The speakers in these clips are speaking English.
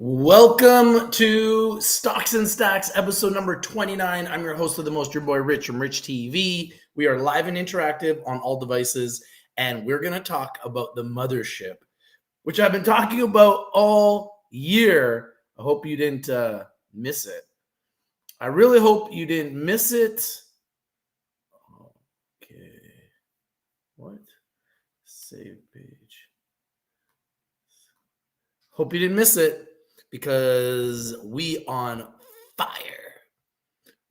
Welcome to Stocks and Stacks, episode number 29. I'm your host of the most, your boy Rich from Rich TV. We are live and interactive on all devices, and we're going to talk about the mothership, which I've been talking about all year. I hope you didn't miss it. I really hope you didn't miss it. Okay. What? Save page. Hope you didn't miss it, because we on fire.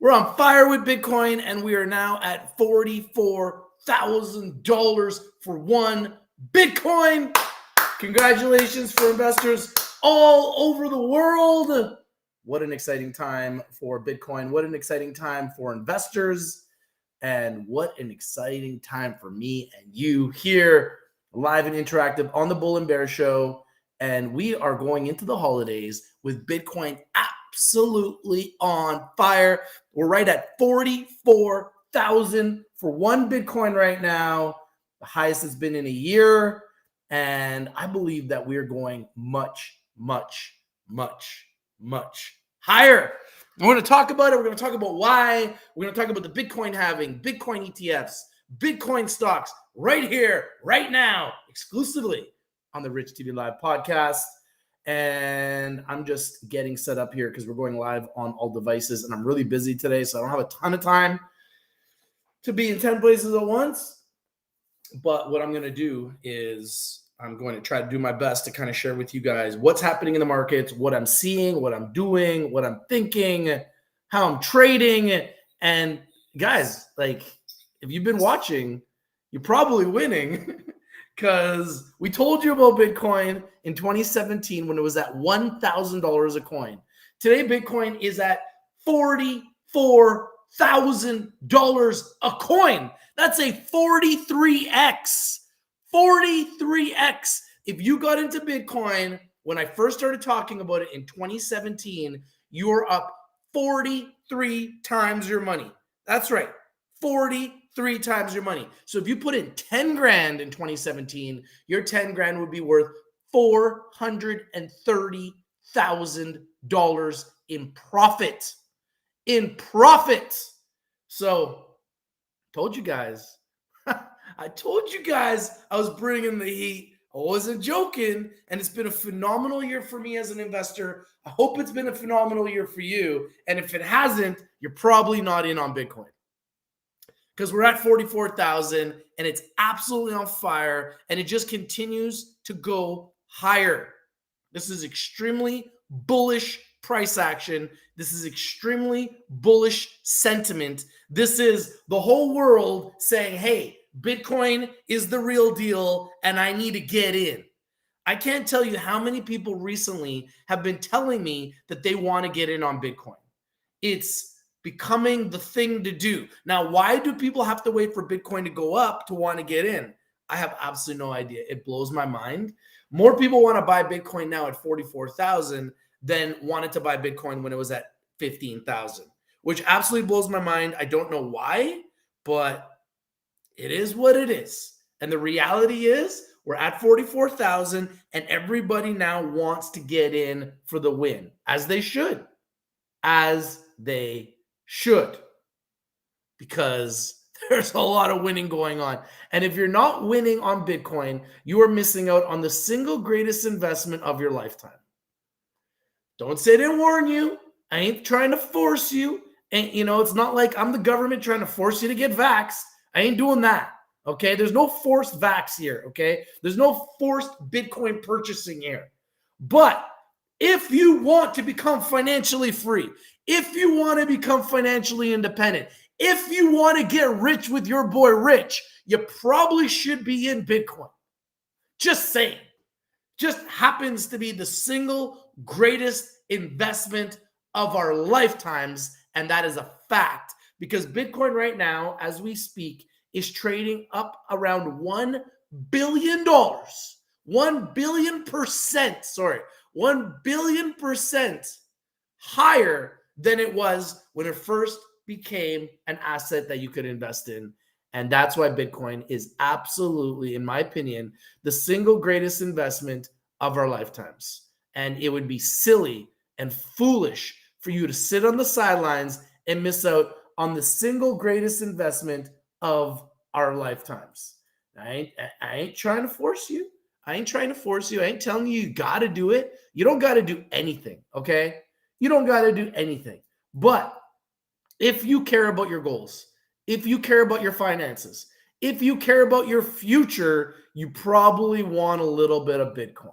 We're on fire with Bitcoin, and we are now at $44,000 for one Bitcoin. Congratulations for investors all over the world. What an exciting time for Bitcoin. What an exciting time for investors. And what an exciting time for me and you here live and interactive on the Bull and Bear Show. And we are going into the holidays with Bitcoin absolutely on fire. We're right at 44,000 for one Bitcoin right now. The highest it's been in a year. And I believe that we're going much, much, much, much higher. We're going to talk about it. We're going to talk about why. We're going to talk about the Bitcoin halving, Bitcoin ETFs, Bitcoin stocks right here, right now, exclusively on the Rich TV Live podcast. And I'm just getting set up here because we're going live on all devices, and I'm really busy today, so I don't have a ton of time to be in 10 places at once. But what I'm going to do is I'm going to try to do my best to kind of share with you guys what's happening in the markets, what I'm seeing, what I'm doing, what I'm thinking, how I'm trading. And guys, like, if you've been watching, you're probably winning. Because we told you about Bitcoin in 2017 when it was at $1,000 a coin. Today, Bitcoin is at $44,000 a coin. That's a 43x. 43x. If you got into Bitcoin when I first started talking about it in 2017, you are up 43 times your money. That's right. 43 times your money. So if you put in 10 grand in 2017, your 10 grand would be worth $430,000 in profit. In profit. So told you guys. I told you guys I was bringing the heat. I wasn't joking. And it's been a phenomenal year for me as an investor. I hope it's been a phenomenal year for you. And if it hasn't, you're probably not in on Bitcoin. Because we're at 44,000 and it's absolutely on fire, and it just continues to go higher. This is extremely bullish price action. This is extremely bullish sentiment. This is the whole world saying, hey, Bitcoin is the real deal and I need to get in. I can't tell you how many people recently have been telling me that they want to get in on Bitcoin. It's becoming the thing to do. Now, why do people have to wait for Bitcoin to go up to want to get in? I have absolutely no idea. It blows my mind. More people want to buy Bitcoin now at 44,000 than wanted to buy Bitcoin when it was at 15,000, which absolutely blows my mind. I don't know why, but it is what it is. And the reality is we're at 44,000 and everybody now wants to get in for the win, as they should. As they should, because there's a lot of winning going on. And if you're not winning on Bitcoin, you are missing out on the single greatest investment of your lifetime. Don't say I didn't warn you. I ain't trying to force you. And it's not like I'm the government trying to force you to get vaxxed. I ain't doing that. Okay. There's no forced vax here. Okay. There's no forced Bitcoin purchasing here. But if you want to become financially free, if you want to become financially independent, if you want to get rich with your boy Rich, you probably should be in Bitcoin. Just saying. Just happens to be the single greatest investment of our lifetimes, and that is a fact. Because Bitcoin right now, as we speak, is trading up around $1 billion. 1 billion percent higher than it was when it first became an asset that you could invest in. And that's why Bitcoin is absolutely, in my opinion, the single greatest investment of our lifetimes. And it would be silly and foolish for you to sit on the sidelines and miss out on the single greatest investment of our lifetimes. I ain't trying to force you. I ain't trying to force you. I ain't telling you got to do it. You don't got to do anything, okay? You don't got to do anything. But if you care about your goals, if you care about your finances, if you care about your future, you probably want a little bit of Bitcoin.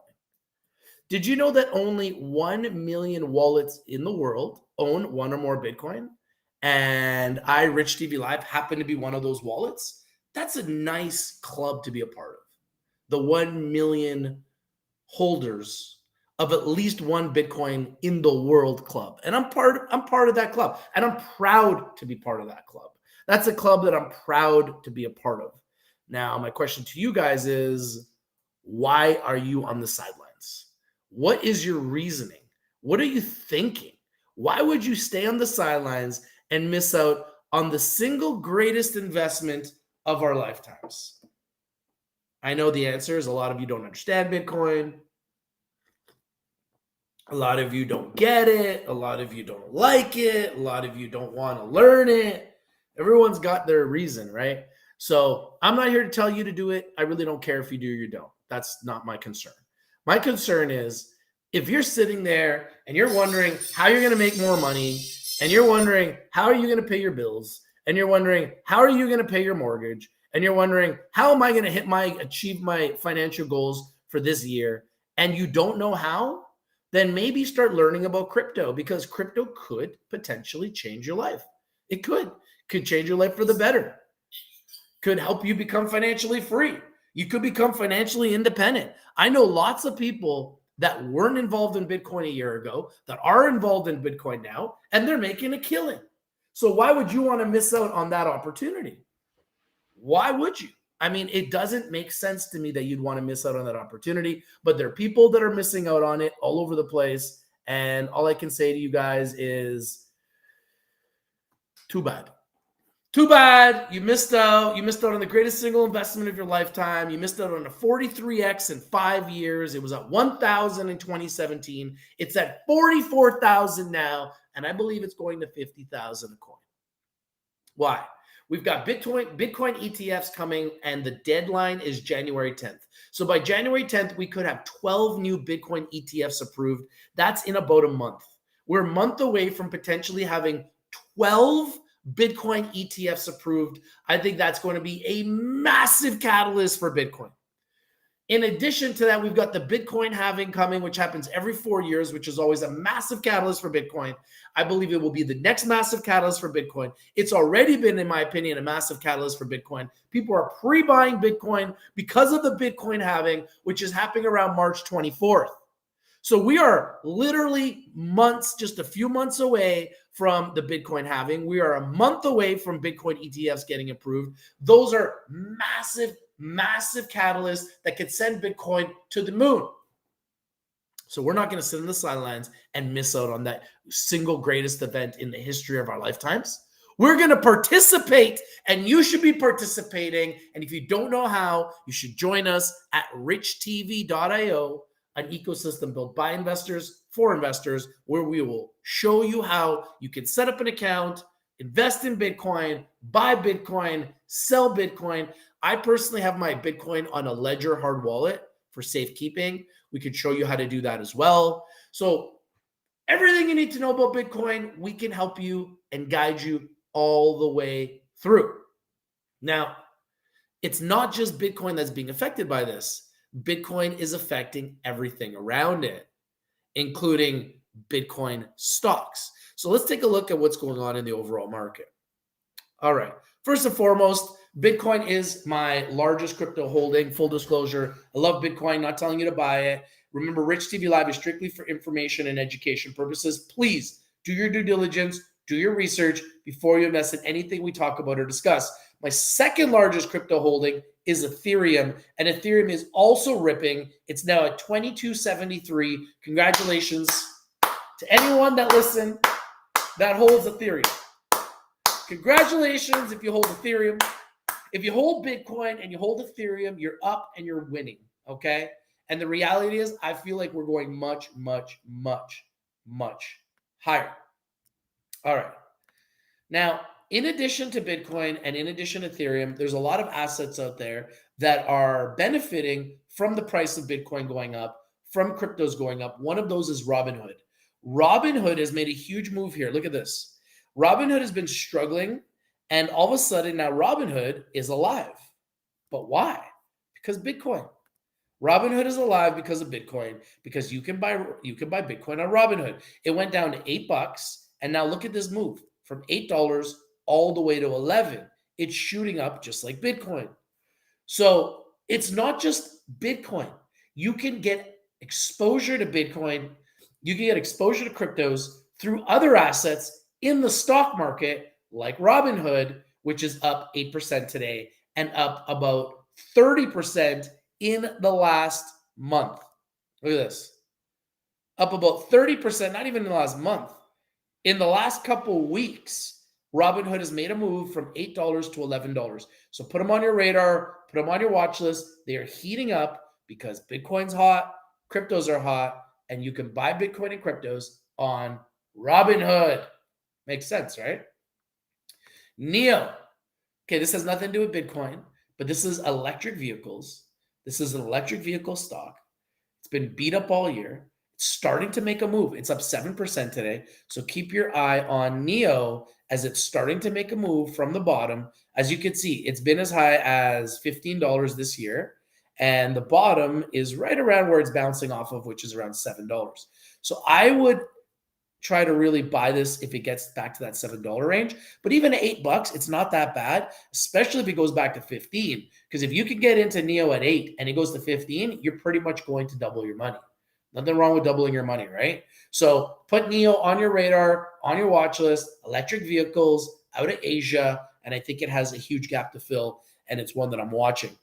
Did you know that only 1 million wallets in the world own one or more Bitcoin? And Rich TV Live, happen to be one of those wallets. That's a nice club to be a part of. The 1 million holders of at least one Bitcoin in the world club. And I'm part of that club. And I'm proud to be part of that club. That's a club that I'm proud to be a part of. Now, my question to you guys is, why are you on the sidelines? What is your reasoning? What are you thinking? Why would you stay on the sidelines and miss out on the single greatest investment of our lifetimes? I know the answer is a lot of you don't understand Bitcoin. A lot of you don't get it. A lot of you don't like it. A lot of you don't want to learn it. Everyone's got their reason, right? So I'm not here to tell you to do it. I really don't care if you do or you don't. That's not my concern. My concern is if you're sitting there and you're wondering how you're going to make more money, and you're wondering how are you going to pay your bills, and you're wondering how are you going to pay your mortgage, and you're wondering how am I going to achieve my financial goals for this year, and you don't know how, then maybe start learning about crypto, because crypto could potentially change your life. It could change your life for the better. Could help you become financially free. You could become financially independent. I know lots of people that weren't involved in Bitcoin a year ago that are involved in Bitcoin now, and they're making a killing. So why would you want to miss out on that opportunity? Why would you? I mean, it doesn't make sense to me that you'd want to miss out on that opportunity, but there are people that are missing out on it all over the place. And all I can say to you guys is too bad. Too bad. You missed out. You missed out on the greatest single investment of your lifetime. You missed out on a 43x in 5 years. It was at 1,000 in 2017. It's at 44,000 now, and I believe it's going to 50,000 a coin. Why? We've got Bitcoin ETFs coming, and the deadline is January 10th. So by January 10th, we could have 12 new Bitcoin ETFs approved. That's in about a month. We're a month away from potentially having 12 Bitcoin ETFs approved. I think that's going to be a massive catalyst for Bitcoin. In addition to that, we've got the Bitcoin halving coming, which happens every 4 years, which is always a massive catalyst for Bitcoin. I believe it will be the next massive catalyst for Bitcoin. It's already been, in my opinion, a massive catalyst for Bitcoin. People are pre-buying Bitcoin because of the Bitcoin halving, which is happening around March 24th. So we are literally months, just a few months away from the Bitcoin halving. We are a month away from Bitcoin ETFs getting approved. Those are massive catalysts that could send Bitcoin to the moon. So we're not going to sit on the sidelines and miss out on that single greatest event in the history of our lifetimes. We're going to participate, and you should be participating. And if you don't know how, you should join us at richtv.io, an ecosystem built by investors for investors, where we will show you how you can set up an account, invest in Bitcoin, buy Bitcoin, sell Bitcoin. I personally have my Bitcoin on a Ledger hard wallet for safekeeping. We can show you how to do that as well. So everything you need to know about Bitcoin, we can help you and guide you all the way through. Now, it's not just Bitcoin that's being affected by this. Bitcoin is affecting everything around it, including Bitcoin stocks. So let's take a look at what's going on in the overall market. All right. First and foremost, Bitcoin is my largest crypto holding. Full disclosure, I love Bitcoin, not telling you to buy it. Remember, Rich TV Live is strictly for information and education purposes. Please do your due diligence, do your research before you invest in anything we talk about or discuss. My second largest crypto holding is Ethereum, and Ethereum is also ripping. It's now at 2273. Congratulations to anyone that listened that holds Ethereum. Congratulations if you hold Ethereum. If you hold Bitcoin and you hold Ethereum, you're up and you're winning, okay? And the reality is, I feel like we're going much, much, much, much higher. All right. Now, in addition to Bitcoin and in addition to Ethereum, there's a lot of assets out there that are benefiting from the price of Bitcoin going up, from cryptos going up. One of those is Robinhood. Robinhood has made a huge move here. Look at this. Robinhood has been struggling, and all of a sudden now Robinhood is alive. But why? Because Bitcoin. Robinhood is alive because of Bitcoin, because you can buy Bitcoin on Robinhood. It went down to $8, and now look at this move from $8 all the way to 11. It's shooting up just like Bitcoin. So it's not just Bitcoin. You can get exposure to Bitcoin. You can get exposure to cryptos through other assets in the stock market, like Robinhood, which is up 8% today and up about 30% in the last month. Look at this. Up about 30%, not even in the last month. In the last couple of weeks, Robinhood has made a move from $8 to $11. So put them on your radar, put them on your watch list. They are heating up because Bitcoin's hot, cryptos are hot, and you can buy Bitcoin and cryptos on Robinhood. Makes sense, right? NIO. Okay, this has nothing to do with Bitcoin, but this is electric vehicles. This is an electric vehicle stock. It's been beat up all year. It's starting to make a move. It's up 7% today. So keep your eye on NIO as it's starting to make a move from the bottom. As you can see, it's been as high as $15 this year. And the bottom is right around where it's bouncing off of, which is around $7. So I would try to really buy this if it gets back to that $7 range. But even at $8, it's not that bad, especially if it goes back to 15. Because if you can get into NIO at 8 and it goes to 15, you're pretty much going to double your money. Nothing wrong with doubling your money, right? So put NIO on your radar, on your watch list, electric vehicles out of Asia, and I think it has a huge gap to fill, and it's one that I'm watching.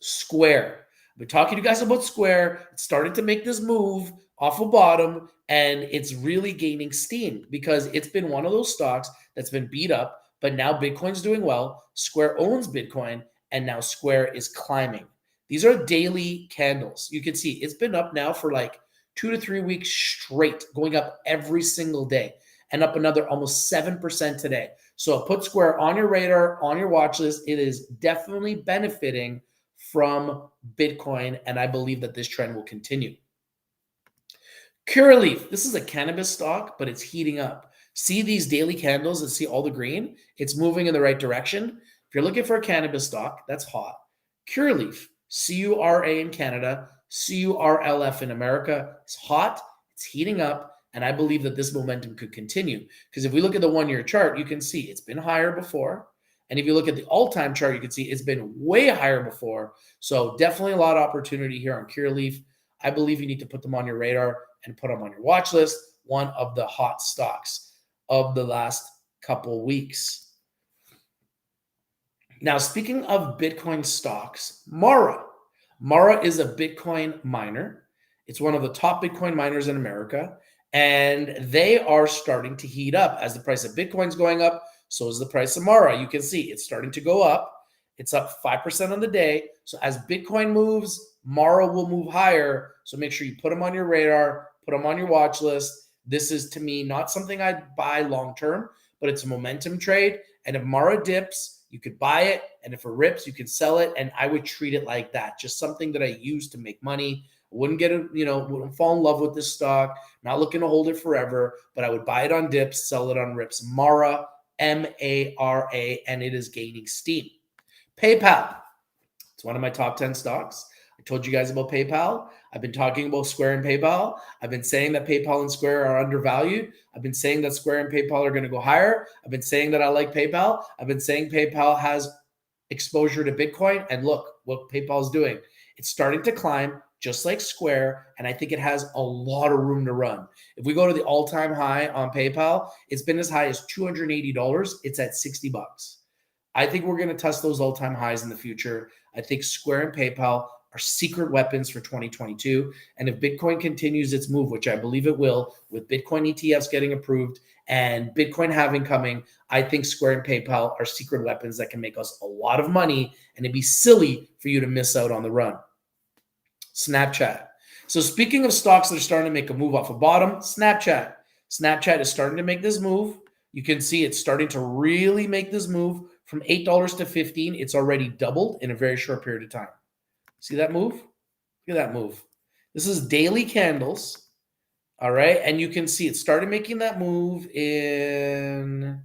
Square. I've been talking to you guys about Square. It's starting to make this move off the bottom, and it's really gaining steam because it's been one of those stocks that's been beat up, but now Bitcoin's doing well. Square owns Bitcoin, and now Square is climbing. These are daily candles. You can see it's been up now for like 2 to 3 weeks straight, going up every single day and up another almost 7% today. So put Square on your radar, on your watch list. It is definitely benefiting from Bitcoin, and I believe that this trend will continue. Curaleaf, this is a cannabis stock, but it's heating up. See these daily candles and see all the green? It's moving in the right direction. If you're looking for a cannabis stock, that's hot. Curaleaf, CURA in Canada, CURLF in America. It's hot, it's heating up, and I believe that this momentum could continue. Because if we look at the one-year chart, you can see it's been higher before. And if you look at the all-time chart, you can see it's been way higher before. So definitely a lot of opportunity here on Curaleaf. I believe you need to put them on your radar and put them on your watch list. One of the hot stocks of the last couple weeks. Now, speaking of Bitcoin stocks, Mara. Mara is a Bitcoin miner. It's one of the top Bitcoin miners in America, and they are starting to heat up. As the price of Bitcoin's going up, so is the price of Mara. You can see it's starting to go up. It's up 5% on the day. So as Bitcoin moves, Mara will move higher. So make sure you put them on your radar, put them on your watch list. This is, to me, not something I'd buy long-term, but it's a momentum trade. And if Mara dips, you could buy it, and if it rips, you can sell it, and I would treat it like that. Just something that I use to make money. I wouldn't wouldn't fall in love with this stock. Not looking to hold it forever, but I would buy it on dips, sell it on rips. Mara, M-A-R-A, and it is gaining steam. PayPal. It's one of my top 10 stocks. I told you guys about PayPal. I've been talking about Square and PayPal. I've been saying that PayPal and Square are undervalued. I've been saying that Square and PayPal are going to go higher. I've been saying that I like PayPal. I've been saying PayPal has exposure to Bitcoin. And look what PayPal is doing. It's starting to climb just like Square, and I think it has a lot of room to run. If we go to the all-time high on PayPal, it's been as high as $280. It's at $60. I think we're going to test those all-time highs in the future. I think Square and PayPal are secret weapons for 2022. And if Bitcoin continues its move, which I believe it will, with Bitcoin ETFs getting approved and Bitcoin halving coming, I think Square and PayPal are secret weapons that can make us a lot of money, and it'd be silly for you to miss out on the run. Snapchat. So speaking of stocks that are starting to make a move off a bottom, Snapchat. Snapchat is starting to make this move. You can see it's starting to really make this move from $8 to 15. It's already doubled in a very short period of time. See that move? Look at that move. This is daily candles. All right. And you can see it started making that move in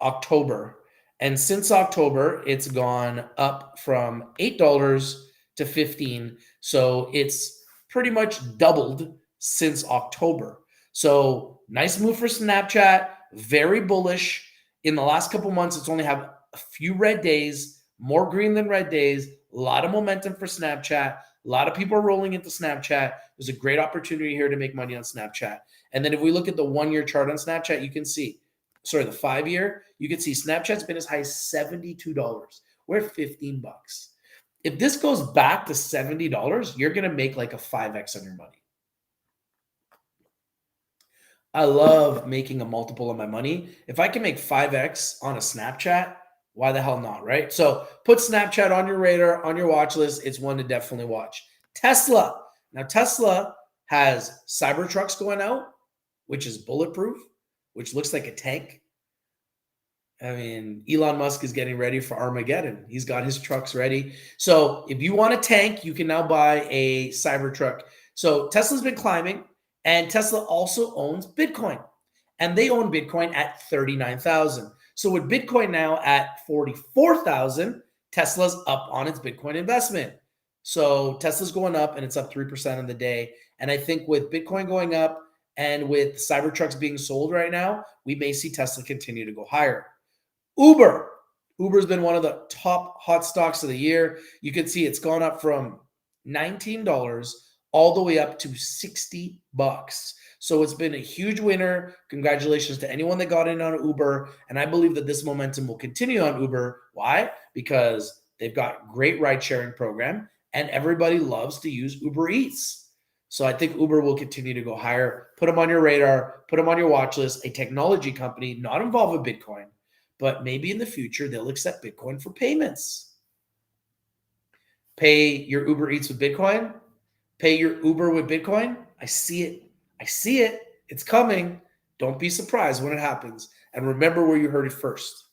October. And since October, it's gone up from $8 to 15. So it's pretty much doubled since October. So nice move for Snapchat, very bullish. In the last couple months, it's only had a few red days, more green than red days, a lot of momentum for Snapchat. A lot of people are rolling into Snapchat. There's a great opportunity here to make money on Snapchat. And then if we look at the 1-year chart on Snapchat, you can see, the 5-year, you can see Snapchat's been as high as $72. We're at 15 bucks. If this goes back to $70, you're going to make like a 5x on your money. I love making a multiple on my money. If I can make 5x on a Snapchat, why the hell not, right? So put Snapchat on your radar, on your watch list. It's one to definitely watch. Tesla. Now, Tesla has Cybertrucks going out, which is bulletproof, which looks like a tank. I mean, Elon Musk is getting ready for Armageddon. He's got his trucks ready. So if you want a tank, you can now buy a Cybertruck. So Tesla's been climbing, and Tesla also owns Bitcoin. And they own Bitcoin at 39,000. So with Bitcoin now at 44,000, Tesla's up on its Bitcoin investment. So Tesla's going up, and it's up 3% in the day. And I think with Bitcoin going up and with Cybertrucks being sold right now, we may see Tesla continue to go higher. Uber's been one of the top hot stocks of the year. You can see it's gone up from $19 all the way up to 60 bucks. So it's been a huge winner. Congratulations to anyone that got in on Uber. And I believe that this momentum will continue on Uber. Why? Because they've got great ride-sharing program, and everybody loves to use Uber Eats. So I think Uber will continue to go higher. Put them on your radar. Put them on your watch list. A technology company not involved with Bitcoin, but maybe in the future they'll accept Bitcoin for payments. Pay your Uber Eats with Bitcoin. Pay your Uber with Bitcoin. I see it. It's coming. Don't be surprised when it happens. And remember where you heard it first.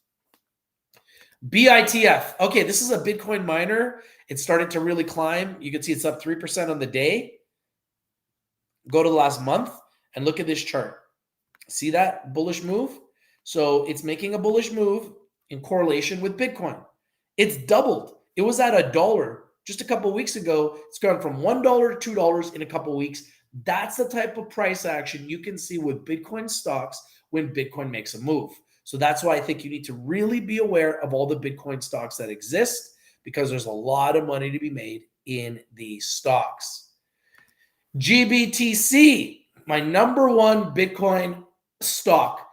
BITF. Okay, this is a Bitcoin miner. It started to really climb. You can see it's up 3% on the day. Go to the last month and look at this chart. See that bullish move? So it's making a bullish move in correlation with Bitcoin. It's doubled. It was at $1 just a couple of weeks ago. It's gone from $1 to $2 in a couple of weeks. That's the type of price action you can see with Bitcoin stocks when Bitcoin makes a move. So that's why I think you need to really be aware of all the Bitcoin stocks that exist, because there's a lot of money to be made in these stocks. GBTC, my number one Bitcoin stock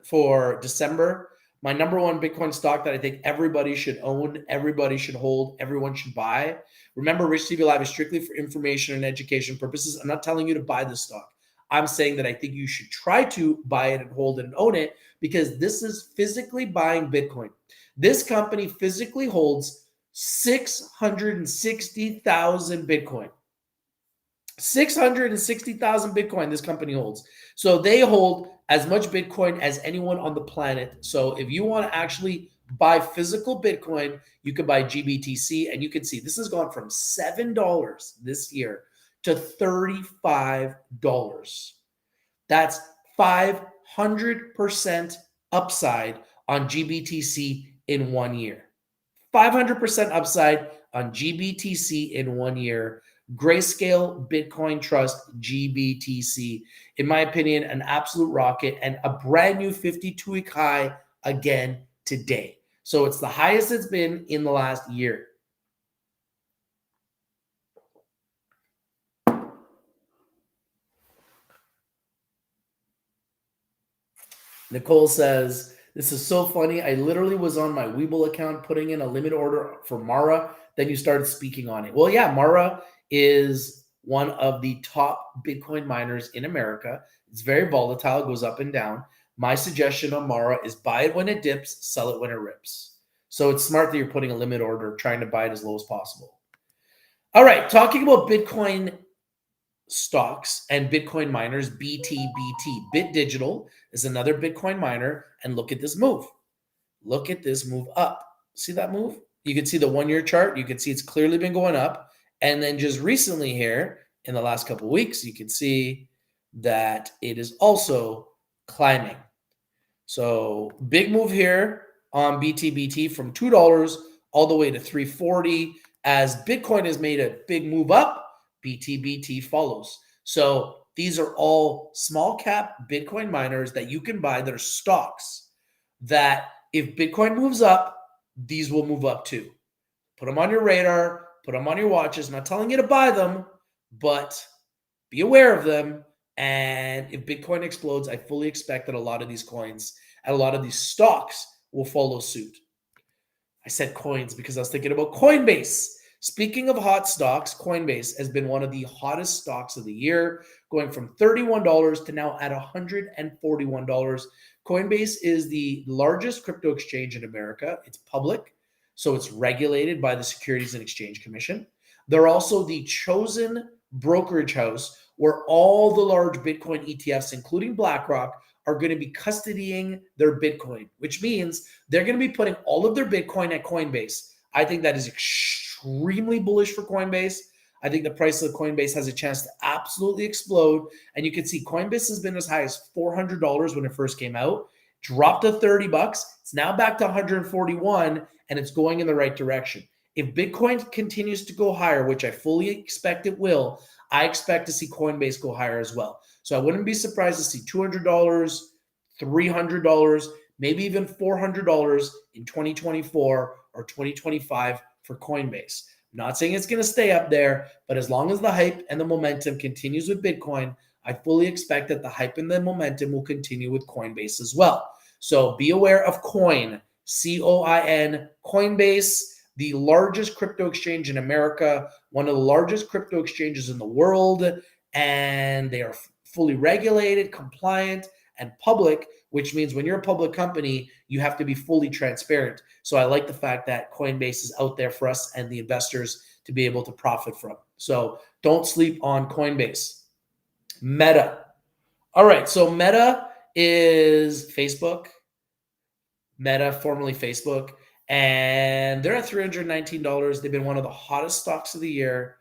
for December. My number one Bitcoin stock that I think everybody should own, everybody should hold, everyone should buy. Remember, Rich TV Live is strictly for information and education purposes. I'm not telling you to buy this stock. I'm saying that I think you should try to buy it and hold it and own it, because this is physically buying Bitcoin. This company physically holds 660,000 Bitcoin. 660,000 Bitcoin this company holds. So they hold as much Bitcoin as anyone on the planet. So if you want to actually buy physical Bitcoin, you can buy GBTC, and you can see this has gone from $7 this year to $35. That's 500% upside on GBTC in 1 year. 500% upside on GBTC in 1 year. Grayscale Bitcoin Trust, GBTC. In my opinion, an absolute rocket and a brand new 52-week high again today. So it's the highest it's been in the last year. Nicole says, this is so funny. I literally was on my Webull account putting in a limit order for Mara. Then you started speaking on it. Well, yeah, Mara is one of the top Bitcoin miners in America. It's very volatile. It goes up and down. My suggestion on Mara is buy it when it dips, sell it when it rips. So it's smart that you're putting a limit order, trying to buy it as low as possible. All right, talking about Bitcoin stocks and Bitcoin miners, BTBT. Bit Digital is another Bitcoin miner. And look at this move. Look at this move up. See that move? You can see the 1-year chart. You can see it's clearly been going up. And then just recently here in the last couple of weeks, you can see that it is also climbing. So big move here on BTBT from $2 all the way to 340. As Bitcoin has made a big move up, BTBT follows. So these are all small cap Bitcoin miners that you can buy that are stocks that if Bitcoin moves up, these will move up too. Put them on your radar, put them on your watches. I'm not telling you to buy them, but be aware of them. And if Bitcoin explodes, I fully expect that a lot of these coins and a lot of these stocks will follow suit. I said coins because I was thinking about Coinbase. Speaking of hot stocks, Coinbase has been one of the hottest stocks of the year, going from $31 to now at $141. Coinbase is the largest crypto exchange in America. It's public, so it's regulated by the Securities and Exchange Commission. They're also the chosen brokerage house where all the large Bitcoin ETFs, including BlackRock, are going to be custodying their Bitcoin, which means they're going to be putting all of their Bitcoin at Coinbase. I think that is extremely bullish for Coinbase. I think the price of Coinbase has a chance to absolutely explode. And you can see Coinbase has been as high as $400 when it first came out, dropped to $30. It's now back to 141, and it's going in the right direction. If Bitcoin continues to go higher, which I fully expect it will, I expect to see Coinbase go higher as well. So I wouldn't be surprised to see $200, $300, maybe even $400 in 2024 or 2025 for Coinbase. I'm not saying it's going to stay up there, but as long as the hype and the momentum continues with Bitcoin, I fully expect that the hype and the momentum will continue with Coinbase as well. So be aware of Coin, C-O-I-N, Coinbase, the largest crypto exchange in America, one of the largest crypto exchanges in the world, and they are fully regulated, compliant, and public, which means when you're a public company, you have to be fully transparent. So I like the fact that Coinbase is out there for us and the investors to be able to profit from. So don't sleep on Coinbase. Meta. All right, so Meta is Facebook. Meta, formerly Facebook, and they're at $319. They've been one of the hottest stocks of the year.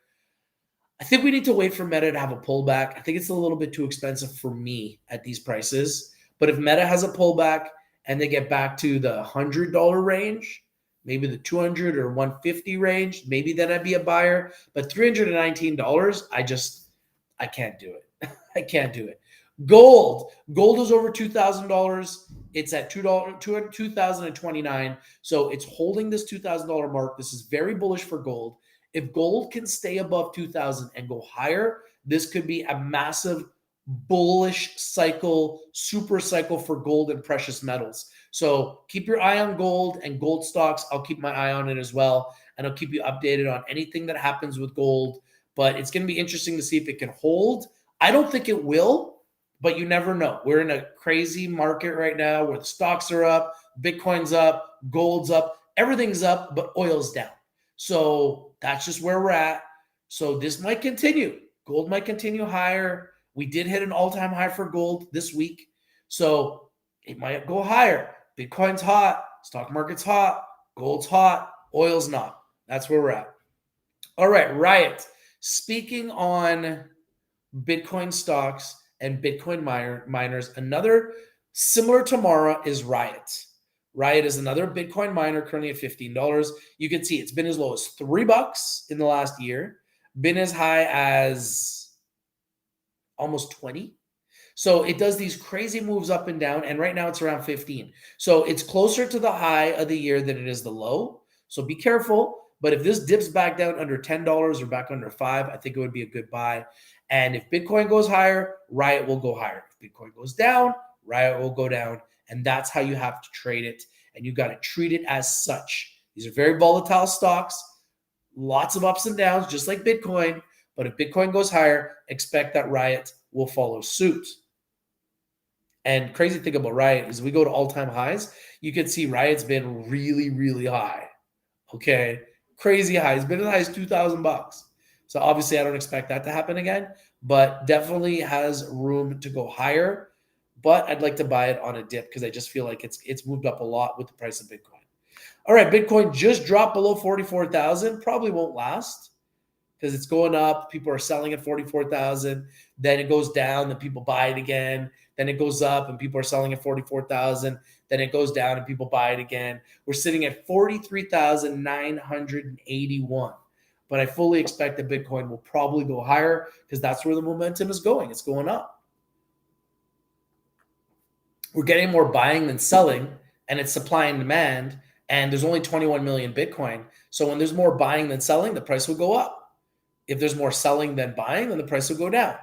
I think we need to wait for Meta to have a pullback. I think it's a little bit too expensive for me at these prices. But if Meta has a pullback and they get back to the $100 range, maybe the $200 or $150 range, maybe then I'd be a buyer. But $319, I can't do it. I can't do it. Gold is over $2,000. It's at $2,029. So it's holding this $2,000 mark. This is very bullish for gold. If gold can stay above 2,000 and go higher, this could be a massive bullish cycle, super cycle for gold and precious metals. So keep your eye on gold and gold stocks. I'll keep my eye on it as well. And I'll keep you updated on anything that happens with gold. But it's going to be interesting to see if it can hold. I don't think it will, but you never know. We're in a crazy market right now where the stocks are up, Bitcoin's up, gold's up, everything's up, but oil's down. So that's just where we're at. So this might continue. Gold might continue higher. We did hit an all-time high for gold this week. So it might go higher. Bitcoin's hot. Stock market's hot. Gold's hot. Oil's not. That's where we're at. All right, Riot. Speaking on Bitcoin stocks and Bitcoin miners, another similar to Mara is Riot. Riot is another Bitcoin miner currently at $15. You can see it's been as low as $3 in the last year, been as high as almost 20. So it does these crazy moves up and down, and right now it's around 15. So it's closer to the high of the year than it is the low. So be careful. But if this dips back down under $10 or back under $5, I think it would be a good buy. And if Bitcoin goes higher, Riot will go higher. If Bitcoin goes down, Riot will go down. And that's how you have to trade it. And you got to treat it as such. These are very volatile stocks, lots of ups and downs, just like Bitcoin. But if Bitcoin goes higher, expect that Riot will follow suit. And crazy thing about Riot is we go to all-time highs. You can see Riot's been really, really high. Okay. Crazy high. It's been as high as $2,000. So obviously I don't expect that to happen again, but definitely has room to go higher. But I'd like to buy it on a dip because I just feel like it's moved up a lot with the price of Bitcoin. All right, Bitcoin just dropped below 44,000. Probably won't last because it's going up. People are selling at 44,000. Then it goes down, then people buy it again. Then it goes up and people are selling at 44,000. Then it goes down and people buy it again. We're sitting at 43,981. But I fully expect that Bitcoin will probably go higher because that's where the momentum is going. It's going up. We're getting more buying than selling, and it's supply and demand. And there's only 21 million Bitcoin. So when there's more buying than selling, the price will go up. If there's more selling than buying, then the price will go down.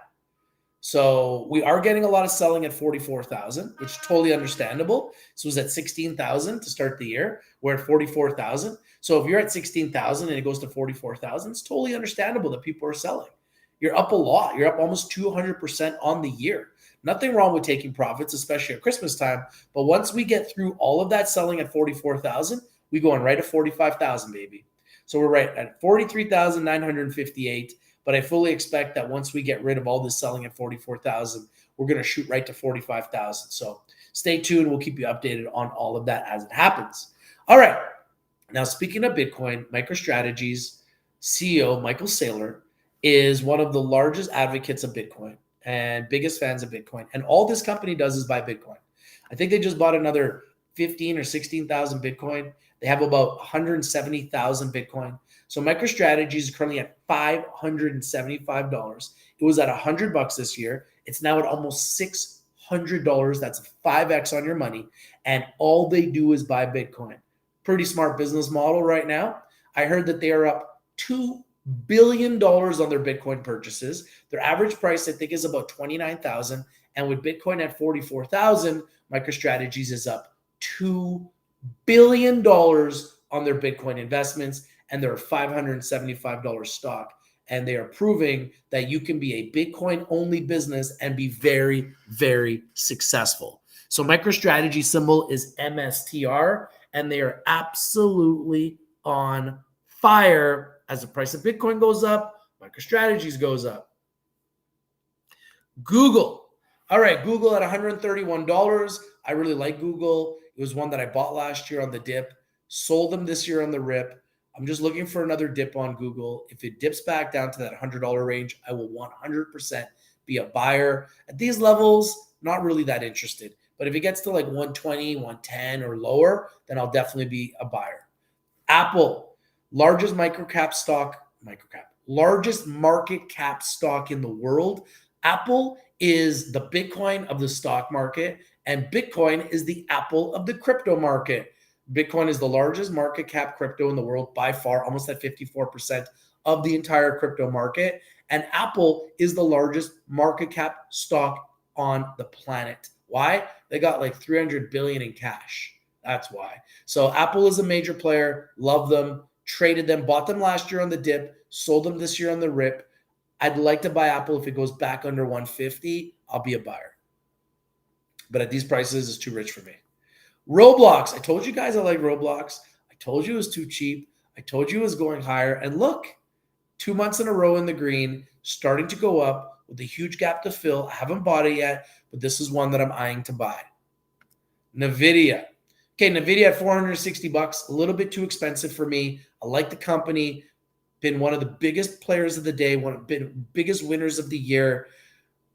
So we are getting a lot of selling at 44,000, which is totally understandable. So it was at 16,000 to start the year. We're at 44,000. So if you're at 16,000 and it goes to 44,000, it's totally understandable that people are selling. You're up a lot. You're up almost 200% on the year. Nothing wrong with taking profits, especially at Christmas time. But once we get through all of that selling at 44,000, we go on right at 45,000, baby. So we're right at 43,958. But I fully expect that once we get rid of all this selling at 44,000, we're going to shoot right to 45,000. So stay tuned. We'll keep you updated on all of that as it happens. All right. Now, speaking of Bitcoin, MicroStrategy's CEO, Michael Saylor, is one of the largest advocates of Bitcoin and biggest fans of Bitcoin. And all this company does is buy Bitcoin. I think they just bought another 15 or 16,000 Bitcoin. They have about 170,000 Bitcoin. So MicroStrategy is currently at $575. It was at $100 this year. It's now at almost $600. That's a 5x on your money. And all they do is buy Bitcoin. Pretty smart business model right now. I heard that they are up $2 billion on their Bitcoin purchases. Their average price, I think, is about $29,000. And with Bitcoin at $44,000, MicroStrategies is up $2 billion on their Bitcoin investments. And they're a $575 stock. And they are proving that you can be a Bitcoin-only business and be very, very successful. So MicroStrategy symbol is MSTR, and they are absolutely on fire. As the price of Bitcoin goes up, MicroStrategies goes up. Google. All right, Google at $131. I really like Google. It was one that I bought last year on the dip, sold them this year on the rip. I'm just looking for another dip on Google. If it dips back down to that $100 range, I will 100% be a buyer. At these levels, not really that interested. But if it gets to like 120, 110 or lower, then I'll definitely be a buyer. Apple, largest market cap stock in the world. Apple is the Bitcoin of the stock market, and Bitcoin is the Apple of the crypto market. Bitcoin is the largest market cap crypto in the world by far, almost at 54% of the entire crypto market. And Apple is the largest market cap stock on the planet. Why? They got like 300 billion in cash. That's why. So Apple is a major player. Love them. Traded them. Bought them last year on the dip. Sold them this year on the rip. I'd like to buy Apple if it goes back under 150. I'll be a buyer. But at these prices, it's too rich for me. Roblox. I told you guys I like Roblox. I told you it was too cheap. I told you it was going higher. And look, 2 months in a row in the green, starting to go up with a huge gap to fill. I haven't bought it yet, but this is one that I'm eyeing to buy. NVIDIA. Okay, NVIDIA at $460, a little bit too expensive for me. I like the company. Been one of the biggest players of the day, one of the biggest winners of the year,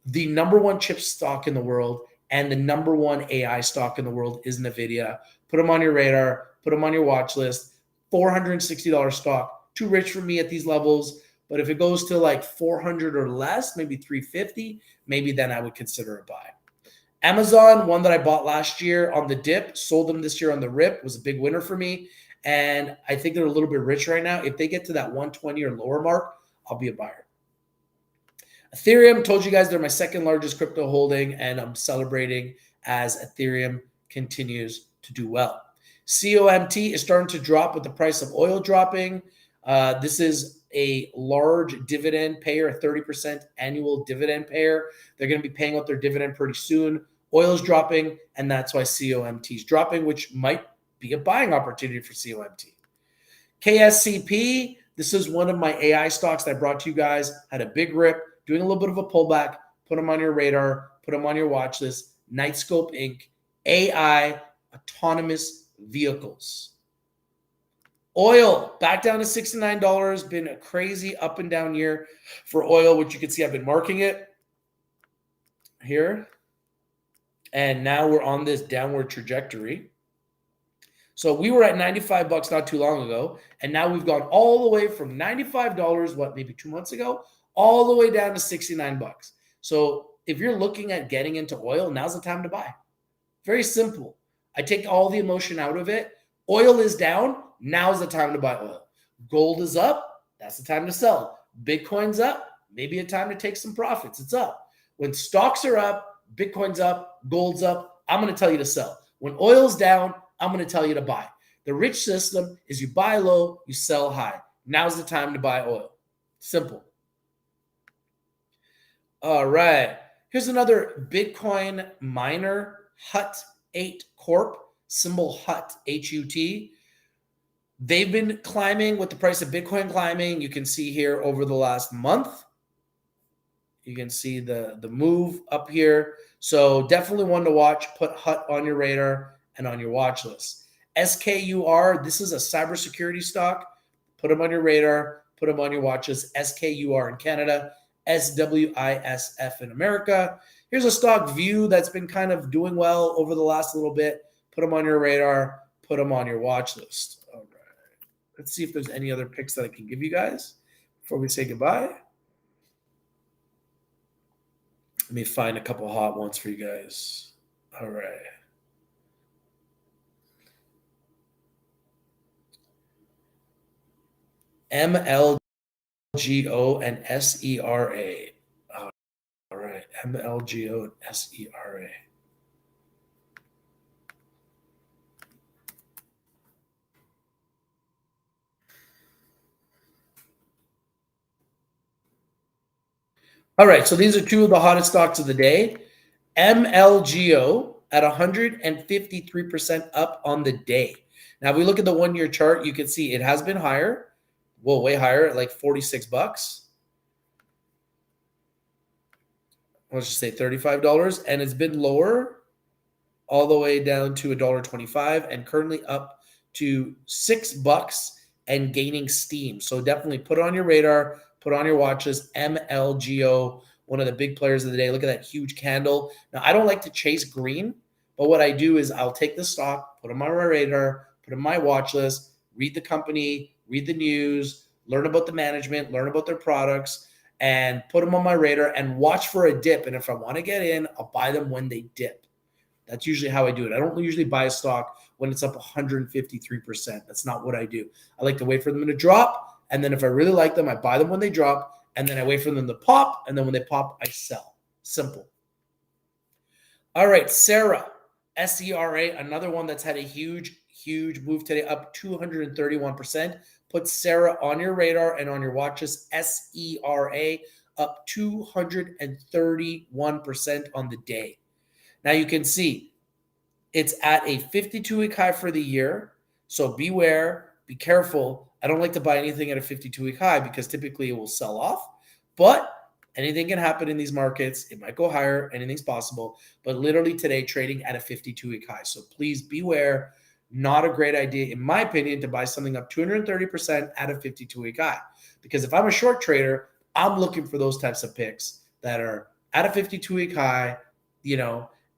the number one chip stock in the world, and the number one AI stock in the world is NVIDIA. Put them on your radar. Put them on your watch list. $460 stock. Too rich for me at these levels. But if it goes to like 400 or less, maybe 350, maybe then I would consider a buy. Amazon, one that I bought last year on the dip, sold them this year on the rip, was a big winner for me. And I think they're a little bit rich right now. If they get to that 120 or lower mark, I'll be a buyer. Ethereum, told you guys they're my second largest crypto holding, and I'm celebrating as Ethereum continues to do well. COMT is starting to drop with the price of oil dropping. This is a large dividend payer, a 30% annual dividend payer. They're going to be paying out their dividend pretty soon. Oil is dropping, and that's why COMT is dropping, which might be a buying opportunity for COMT. KSCP, This is one of my AI stocks that I brought to you guys. Had a big rip, doing a little bit of a pullback. Put them on your radar. Put them on your watch list. Nightscope Inc. AI autonomous vehicles. Oil back down to $69. Been a crazy up and down year for oil, which you can see I've been marking it here. And now we're on this downward trajectory. So we were at $95 not too long ago, and now we've gone all the way from $95, maybe 2 months ago, all the way down to $69. So if you're looking at getting into oil, now's the time to buy. Very simple. I take all the emotion out of it. Oil is down. Now's the time to buy oil. Gold is up. That's the time to sell. Bitcoin's up. Maybe a time to take some profits. It's up. When stocks are up, Bitcoin's up, gold's up, I'm going to tell you to sell. When oil's down, I'm going to tell you to buy. The rich system is you buy low, you sell high. Now's the time to buy oil. Simple. All right. Here's another Bitcoin miner, Hut8 Corp, symbol HUT, H-U-T. They've been climbing with the price of Bitcoin climbing. You can see here over the last month. You can see the move up here. So definitely one to watch. Put HUT on your radar and on your watch list. SKUR, this is a cybersecurity stock. Put them on your radar. Put them on your watch list. SKUR in Canada. SWISF in America. Here's a stock View that's been kind of doing well over the last little bit. Put them on your radar. Put them on your watch list. All right. Let's see if there's any other picks that I can give you guys before we say goodbye. Let me find a couple hot ones for you guys. All right. MLGO and SERA. All right. MLGO and SERA. All right, so these are two of the hottest stocks of the day. MLGO at 153% up on the day. Now, if we look at the 1 year chart, you can see it has been higher. Well, way higher at like $46. Let's just say $35. And it's been lower all the way down to $1.25 and currently up to $6 and gaining steam. So definitely put it on your radar. Put on your watches, MLGO, one of the big players of the day. Look at that huge candle. Now, I don't like to chase green, but what I do is I'll take the stock, put them on my radar, put them on my watch list, read the company, read the news, learn about the management, learn about their products, and put them on my radar and watch for a dip. And if I want to get in, I'll buy them when they dip. That's usually how I do it. I don't usually buy a stock when it's up 153%. That's not what I do. I like to wait for them to drop. And then if I really like them, I buy them when they drop. And then I wait for them to pop. And then when they pop, I sell. Simple. All right, Sarah, SERA, another one that's had a huge move today, up 231%. Put Sarah on your radar and on your watches. SERA, up 231% on the day. Now you can see it's at a 52-week high for the year. So beware, be careful. I don't like to buy anything at a 52-week high because typically it will sell off. But anything can happen in these markets. It might go higher. Anything's possible. But literally today, trading at a 52-week high. So please beware. Not a great idea, in my opinion, to buy something up 230% at a 52-week high. Because if I'm a short trader, I'm looking for those types of picks that are at a 52-week high,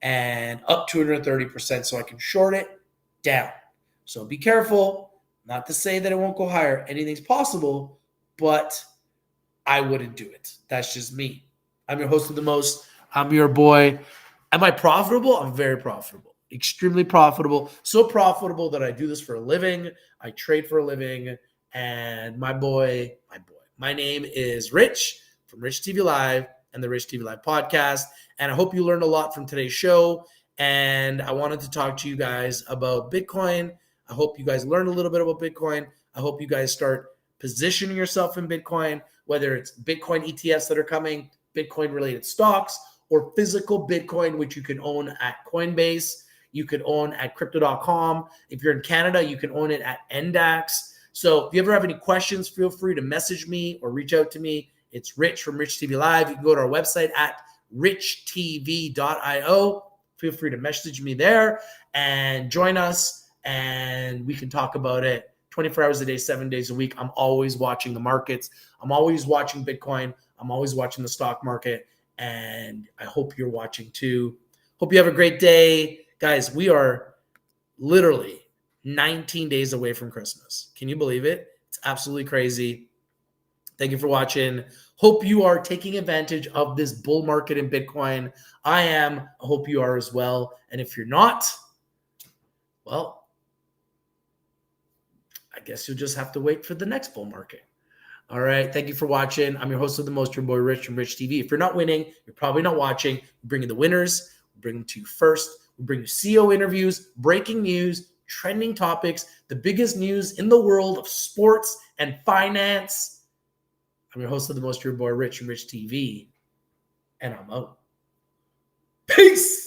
and up 230% so I can short it down. So be careful. Not to say that it won't go higher. Anything's possible, but I wouldn't do it. That's just me. I'm your host of the most. I'm your boy. Am I profitable? I'm very profitable. Extremely profitable. So profitable that I do this for a living. I trade for a living. And my name is Rich from Rich TV Live and the Rich TV Live podcast. And I hope you learned a lot from today's show. And I wanted to talk to you guys about Bitcoin. I hope you guys learned a little bit about Bitcoin. I hope you guys start positioning yourself in Bitcoin, whether it's Bitcoin ETFs that are coming, Bitcoin-related stocks, or physical Bitcoin, which you can own at Coinbase. You could own at Crypto.com. If you're in Canada, you can own it at NDAX. So if you ever have any questions, feel free to message me or reach out to me. It's Rich from Rich TV Live. You can go to our website at richtv.io. Feel free to message me there and join us, and we can talk about it 24 hours a day, 7 days a week. I'm always watching the markets. I'm always watching Bitcoin. I'm always watching the stock market, and I hope you're watching too. Hope you have a great day. Guys, we are literally 19 days away from Christmas. Can you believe it? It's absolutely crazy. Thank you for watching. Hope you are taking advantage of this bull market in Bitcoin. I am. I hope you are as well. And if you're not, well, I guess you'll just have to wait for the next bull market. All right. Thank you for watching. I'm your host of the most, your boy Rich from Rich TV. If you're not winning, you're probably not watching. We bring you the winners. We bring them to you first. We bring you CEO interviews, breaking news, trending topics, the biggest news in the world of sports and finance. I'm your host of the most, your boy Rich from Rich TV. And I'm out. Peace.